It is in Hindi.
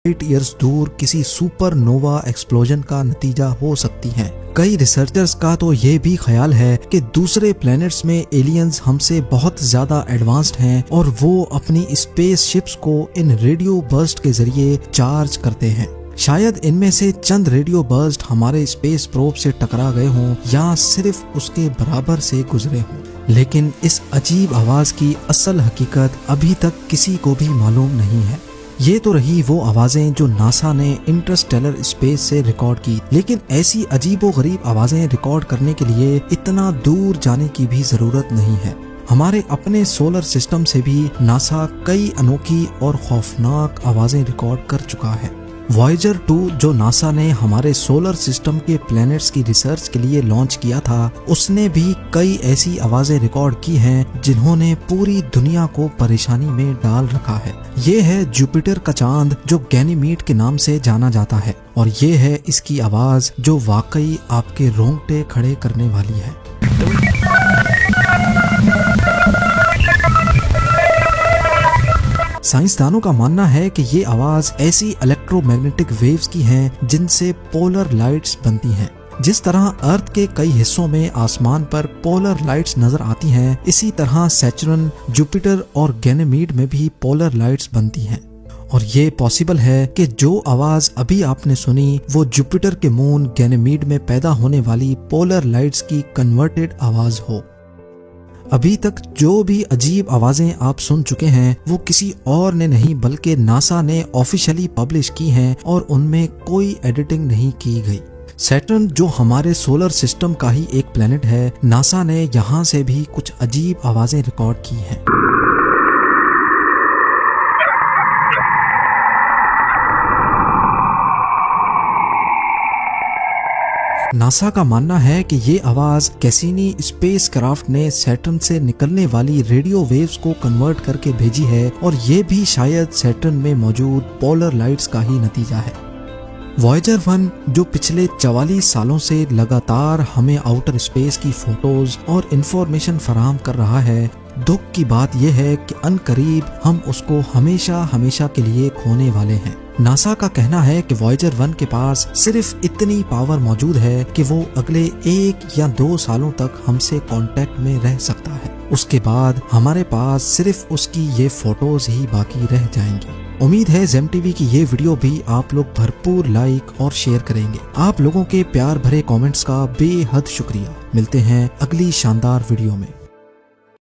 8 ईयर्स दूर किसी सुपरनोवा एक्सप्लोजन का नतीजा हो सकती हैं। कई रिसर्चर्स का तो ये भी ख्याल है कि दूसरे प्लैनेट्स में एलियंस हमसे बहुत ज्यादा एडवांस्ड हैं और वो अपनी स्पेस शिप्स को इन रेडियो बर्स्ट के जरिए चार्ज करते हैं। शायद इनमें से चंद रेडियो बर्स्ट हमारे स्पेस प्रोब से टकरा गए हों या सिर्फ उसके बराबर से गुजरे हों, लेकिन इस अजीब आवाज की असल हकीकत अभी तक किसी को भी मालूम नहीं है। ये तो रही वो आवाजें जो नासा ने इंटरस्टेलर स्पेस से रिकॉर्ड की, लेकिन ऐसी अजीबोगरीब आवाजें रिकॉर्ड करने के लिए इतना दूर जाने की भी जरूरत नहीं है। हमारे अपने सोलर सिस्टम से भी नासा कई अनोखी और खौफनाक आवाजें रिकॉर्ड कर चुका है। वॉयेजर 2 जो नासा ने हमारे सोलर सिस्टम के प्लैनेट्स की रिसर्च के लिए लॉन्च किया था, उसने भी कई ऐसी आवाजें रिकॉर्ड की हैं जिन्होंने पूरी दुनिया को परेशानी में डाल रखा है। ये है जुपिटर का चांद जो गैनीमीड के नाम से जाना जाता है, और ये है इसकी आवाज जो वाकई आपके रोंगटे खड़े करने वाली है। साइंसदानों का मानना है कि ये आवाज ऐसी इलेक्ट्रोमैग्नेटिक वेव्स की है जिनसे पोलर लाइट्स बनती हैं। जिस तरह अर्थ के कई हिस्सों में आसमान पर पोलर लाइट्स नजर आती हैं, इसी तरह सैटर्न, जुपिटर और गैनीमीड में भी पोलर लाइट्स बनती हैं। और ये पॉसिबल है कि जो आवाज अभी आपने सुनी वो जुपिटर के मून गैनीमीड में पैदा होने वाली पोलर लाइट्स की कन्वर्टेड आवाज हो। अभी तक जो भी अजीब आवाजें आप सुन चुके हैं वो किसी और ने नहीं बल्कि नासा ने ऑफिशियली पब्लिश की हैं और उनमें कोई एडिटिंग नहीं की गई। सैटर्न जो हमारे सोलर सिस्टम का ही एक प्लेनेट है, नासा ने यहाँ से भी कुछ अजीब आवाजें रिकॉर्ड की हैं। नासा का मानना है कि ये आवाज कैसिनी स्पेसक्राफ्ट ने सैटर्न से निकलने वाली रेडियो वेव्स को कन्वर्ट करके भेजी है, और ये भी शायद सैटर्न में मौजूद पोलर लाइट्स का ही नतीजा है। वॉयेजर 1 जो पिछले 44 सालों से लगातार हमें आउटर स्पेस की फोटोज और इंफॉर्मेशन फराहम कर रहा है, दुख की बात यह है कि अनकरीब हम उसको हमेशा हमेशा के लिए खोने वाले हैं। नासा का कहना है कि वॉयेजर 1 के पास सिर्फ इतनी पावर मौजूद है कि वो अगले 1 या 2 सालों तक हमसे कांटेक्ट में रह सकता है। उसके बाद हमारे पास सिर्फ उसकी ये फोटोज ही बाकी रह जाएंगी। उम्मीद है जेम टीवी की ये वीडियो भी आप लोग भरपूर लाइक और शेयर करेंगे। आप लोगों के प्यार भरे कमेंट्स का बेहद शुक्रिया। मिलते हैं अगली शानदार वीडियो में।